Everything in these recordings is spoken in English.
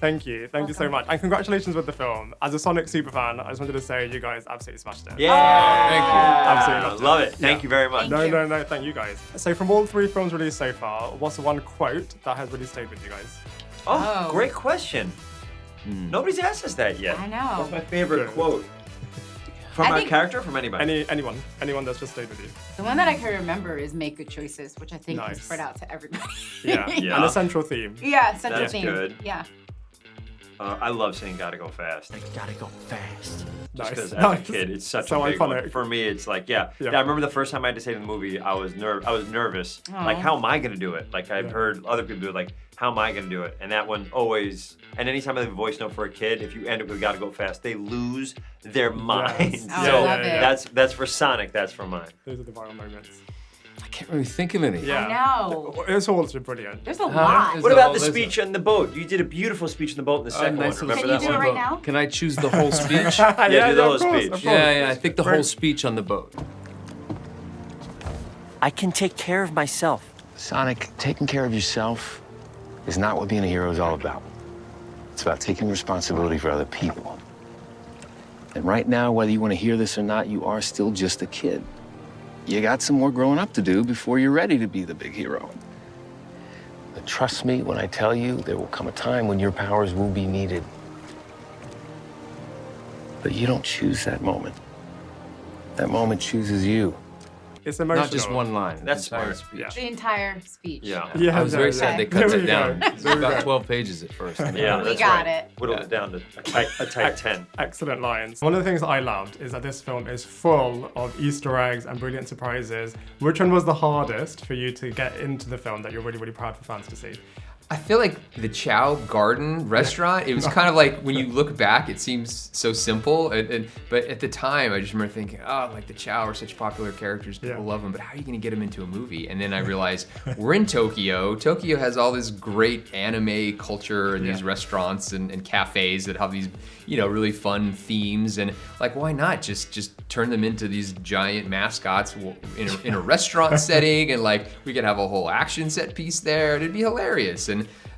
Thank you so much. And congratulations with the film. As a Sonic superfan, I just wanted to say you guys absolutely smashed it. Yeah! Thank you. Absolutely Love it. Thank you very much. No, thank you guys. So from all 3 films released so far, what's the one quote that has really stayed with you guys? Oh, great question. Nobody's asked us that yet. I know. What's my favorite quote? From our character or from anybody? Anyone that's just stayed with you. The one that I can remember is make good choices, which I think is spread out to everybody. Yeah. And a central theme. Yeah, central That's theme. good. Yeah. I love saying "gotta go fast." Gotta go fast. Just because as a kid, it's such So a big iconic. one. For me, it's like, yeah. I remember the first time I had to say to the movie, I was nervous. Like, how am I gonna do it? Like, I've heard other people do it. Like, how am I gonna do it? And that one always. And anytime I have a voice note for a kid, if you end it with "gotta go fast," they lose their minds. Oh, So I love it. that's for Sonic. That's for mine. Those are the viral moments. I can't really think of any. Yeah. I know. It's also brilliant. There's a lot. What about the speech on the boat? You did a beautiful speech on the boat in the second nice one. little Remember Can you that do it one? right now? Can I choose the whole speech? Yeah, do the whole of course, speech. of course. Yeah, I think the whole speech on the boat. I can take care of myself. Sonic, taking care of yourself is not what being a hero is all about. It's about taking responsibility for other people. And right now, whether you want to hear this or not, you are still just a kid. You got some more growing up to do before you're ready to be the big hero. But trust me when I tell you, there will come a time when your powers will be needed. But you don't choose that moment. That moment chooses you. It's emotional. Not just one line. That's the entire smart. speech. The entire speech. Yeah. Yeah, I was very sad they cut There it we down. go. It was about 12 pages at first. Yeah, We that's got right. it. Whittled it down to a tight 10. Excellent lines. One of the things that I loved is that this film is full of Easter eggs and brilliant surprises. Which one was the hardest for you to get into the film that you're really, really proud for fans to see? I feel like the Chow Garden restaurant, it was kind of like, when you look back, it seems so simple. But at the time, I just remember thinking, oh, like the Chow are such popular characters, people love them, but how are you gonna get them into a movie? And then I realized, we're in Tokyo. Tokyo has all this great anime culture and these restaurants and cafes that have these, really fun themes. And like, why not just turn them into these giant mascots in a restaurant setting, and like, we could have a whole action set piece there. It'd be hilarious.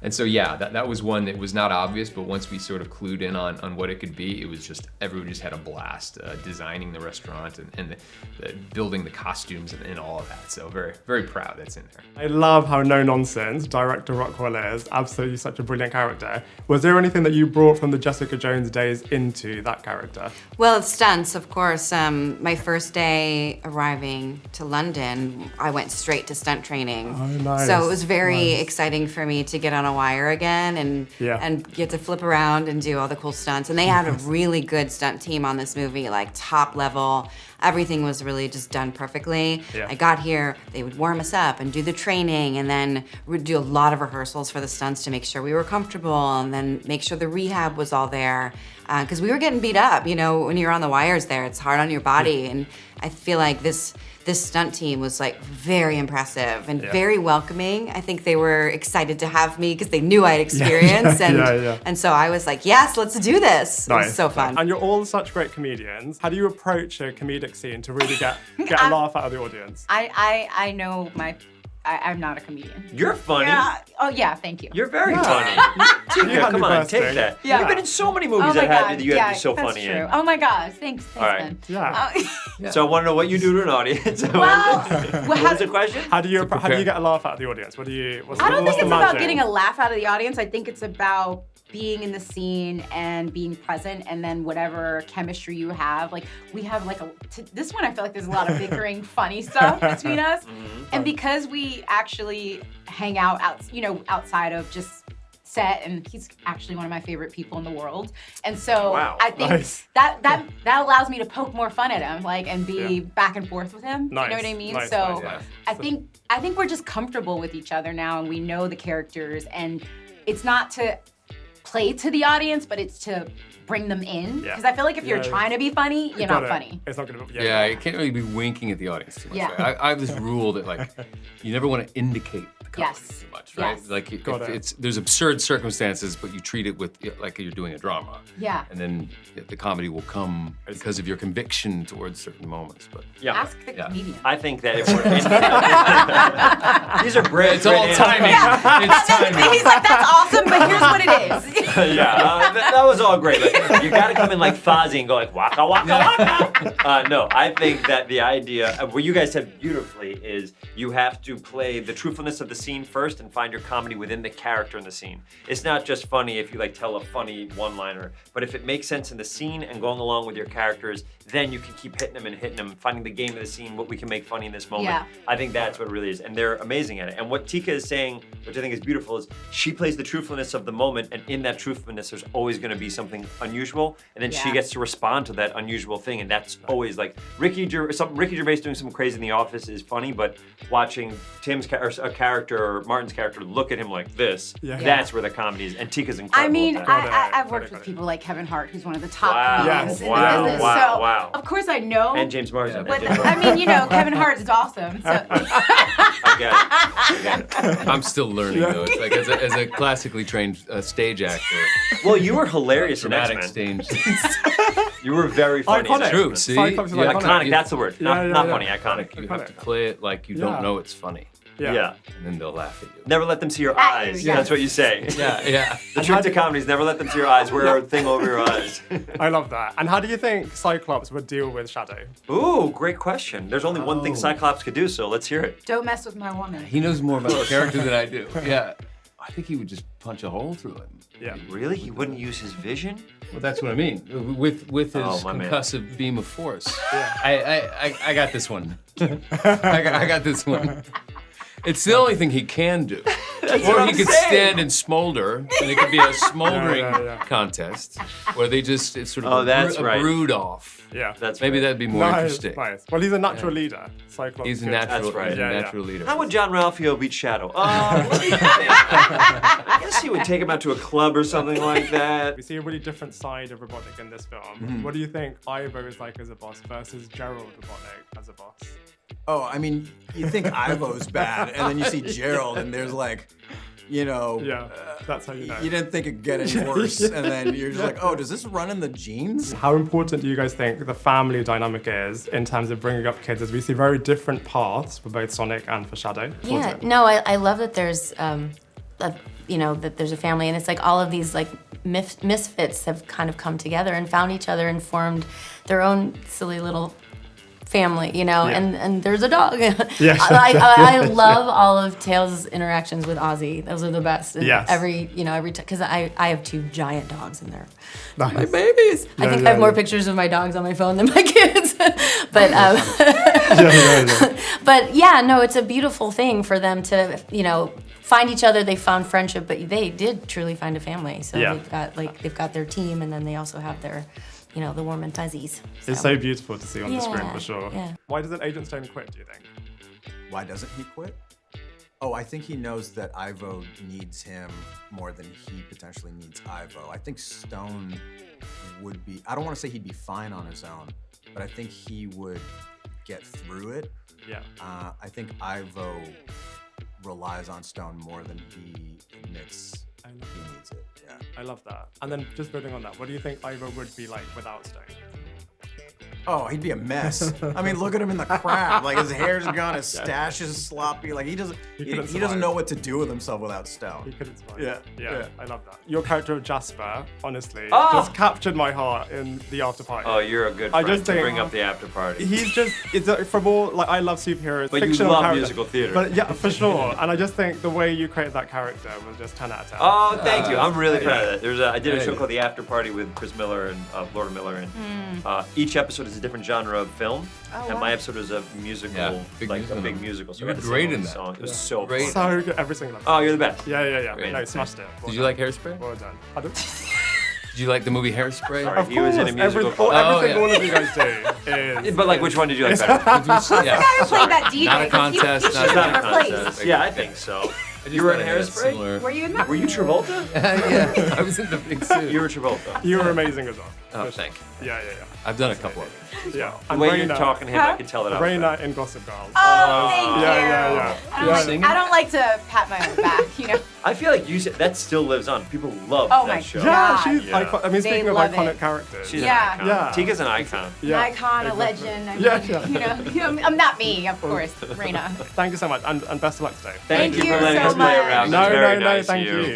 And so yeah, that was one that was not obvious, but once we sort of clued in on what it could be, it was just, everyone just had a blast designing the restaurant and the building the costumes and all of that. So very, very proud that's in there. I love how no nonsense director Rockwell is. Absolutely such a brilliant character. Was there anything that you brought from the Jessica Jones days into that character? Well, it's stunts, of course. My first day arriving to London, I went straight to stunt training. Oh, nice. So it was very exciting for me to get on a wire again and get to flip around and do all the cool stunts. And they had a really good stunt team on this movie, like top level. Everything was really just done perfectly. Yeah. I got here, they would warm us up and do the training, and then we'd do a lot of rehearsals for the stunts to make sure we were comfortable, and then make sure the rehab was all there. Because we were getting beat up, when you're on the wires there, it's hard on your body. And I feel like this stunt team was like very impressive and very welcoming. I think they were excited to have me because they knew I had experience. And so I was like, yes, let's do this. Nice. It was so fun. And you're all such great comedians. How do you approach a comedic scene to really get a laugh out of the audience? I know I'm not a comedian. You're funny. Yeah. Oh yeah, thank you. You're very funny. Tika, come on, take that. Yeah. You've been in so many movies that had you have to be so that's funny true. in. Oh my gosh, thanks, All right. Ben. Yeah. So I want to know what you do to an audience. What was the question? How do you get a laugh out of the audience? What's I don't what's think the it's about magic? getting a laugh out of the audience. I think it's about being in the scene and being present, and then whatever chemistry you have. Like, we have like this one, I feel like there's a lot of bickering, funny stuff between us. And because we actually hang out outside of just set, and he's actually one of my favorite people in the world. And so I think that allows me to poke more fun at him, and be back and forth with him. Nice. You know what I mean? Nice, so nice. I think we're just comfortable with each other now, and we know the characters, and it's not to play to the audience, but it's to bring them in. Because I feel like if you're trying to be funny, you're not funny. It's not gonna be. Yeah, you can't really be winking at the audience too much. Yeah. Right? I have this rule that you never want to indicate the comedy Yes. too much, right? Yes. Like there's absurd circumstances, but you treat it with like you're doing a drama. Yeah. And then the comedy will come because of your conviction towards certain moments. But Ask the comedian. I think that if we're in these are great. It's all timing. Yeah. It's timing. He's like, that's awesome, but here's what it is. that was all great. Like, you got to come in like Fozzie and go like waka waka waka. No, I think that the idea of what you guys said beautifully is you have to play the truthfulness of the scene first and find your comedy within the character in the scene. It's not just funny if you like tell a funny one-liner, but if it makes sense in the scene and going along with your characters, then you can keep hitting them, finding the game of the scene, what we can make funny in this moment. Yeah. I think that's what it really is, and they're amazing at it. And what Tika is saying, which I think is beautiful, is she plays the truthfulness of the moment, and in that truthfulness, there's always going to be something unusual, and then she gets to respond to that unusual thing, and that's always like Ricky Gervais doing something crazy in the office is funny, but watching Tim's character or Martin's character look at him like this, that's where the comedy is, and Tika's incredible. I mean, at that. I've worked with people like Kevin Hart, who's one of the top comedians in the business. Wow. Of course I know. And James Marsden. But I mean, Kevin Hart is awesome. So. I get it. I'm still learning though. It's like as a classically trained stage actor. Well, you were hilarious in Dramatic X-Men. stage. You were very funny. Iconic. True. See, Cyclops is Iconic. That's the word. Not funny. You Iconic. have to play it like you don't know it's funny, Yeah. and then they'll laugh at you. Never let them see your eyes. Yeah. That's what you say. Yeah. The trick to comedy is never let them see your eyes. Wear a thing over your eyes. I love that. And how do you think Cyclops would deal with Shadow? Ooh, great question. There's only one thing Cyclops could do, so let's hear it. Don't mess with my woman. He knows more about the character than I do. Yeah. I think he would just punch a hole through him. Yeah. Really? He wouldn't use his vision? Well, that's what I mean. With his my man. concussive beam of force. I got this one. I got this one. It's the only thing he can do. Or he could stand and smolder, and it could be a smoldering contest where they just, it's sort of a brood off. Yeah. Maybe that'd be more interesting. Nice. Well, he's a natural leader. Cyclops. He's a good. natural, That's right. natural leader. How would John Ralphio beat Shadow? I guess he would take him out to a club or something like that. We see a really different side of Robotnik in this film. What do you think Ivo is like as a boss versus Gerald Robotnik as a boss? Oh, I mean, you think Ivo's bad, and then you see Gerald, and there's like, that's how you know. You didn't think it could get any worse, and then you're just like, oh, does this run in the genes? How important do you guys think the family dynamic is in terms of bringing up kids, as we see very different paths for both Sonic and for Shadow? Yeah, no, I love that there's, that there's a family, and it's like all of these like misfits have kind of come together and found each other and formed their own silly little family, and there's a dog. I love all of Tails' interactions with Ozzy. Those are the best. And every time, because I have two giant dogs and they're my babies. I think I have more pictures of my dogs on my phone than my kids. But but yeah, no, it's a beautiful thing for them to, find each other. They found friendship, but they did truly find a family. So they've got their team, and then they also have their the warm and fuzzies. So. It's so beautiful to see on the screen, for sure. Yeah. Why doesn't Agent Stone quit, do you think? Why doesn't he quit? Oh, I think he knows that Ivo needs him more than he potentially needs Ivo. I think Stone would be, I don't want to say he'd be fine on his own, but I think he would get through it. Yeah. I think Ivo relies on Stone more than he admits he needs it. Yeah. I love that. And then just building on that, what do you think Ivo would be like without Stone? Oh, he'd be a mess. I mean, look at him in the crowd. Like his hair's gone, his stash is sloppy. Like he doesn't know what to do with himself without Stone. He couldn't survive. Yeah. I love that. Your character of Jasper, honestly, just captured my heart in the after party. Oh, you're a good friend to bring up the after party. He's just, from all, like, I love superheroes, but fictional you love character. musical theater. But yeah, for sure. And I just think the way you created that character was just 10 out of 10. Oh, thank you. I'm really proud of that. I did a show called The After Party with Chris Miller and Laura Miller, and each episode is a different genre of film, and my episode was a musical, a big musical. So you were great in that. Song. It was so great. fun. So good. Every single episode. Oh, you're the best. Yeah. Great. No, smashed it. Did you like Hairspray? Well done. Pardon? Did you like the movie Hairspray? Sorry, he was in a musical. Everything all of you guys do is... But like, which one did you like better? I played that DJ. Not a contest. Not a contest. Yeah, I think so. You were in Hairspray? Were you in that? Were you Travolta? Yeah, I was in the big suit. You were Travolta. You were amazing as well. Oh, thank you. Yeah. I've done a couple of them. Yeah. The way you're talking to him, I can tell that I was Raina in Gossip Girl. Oh, thank you. Yeah. I don't like to pat my own back, I feel like you said that still lives on. People love that show. Yeah, she's iconic. I mean, speaking of iconic characters. She's an icon. Yeah. Tika's an icon. An icon, a legend. I'm not me, of course, Raina. Thank you so much, and best of luck today. Thank you for letting us play around. No, thank you.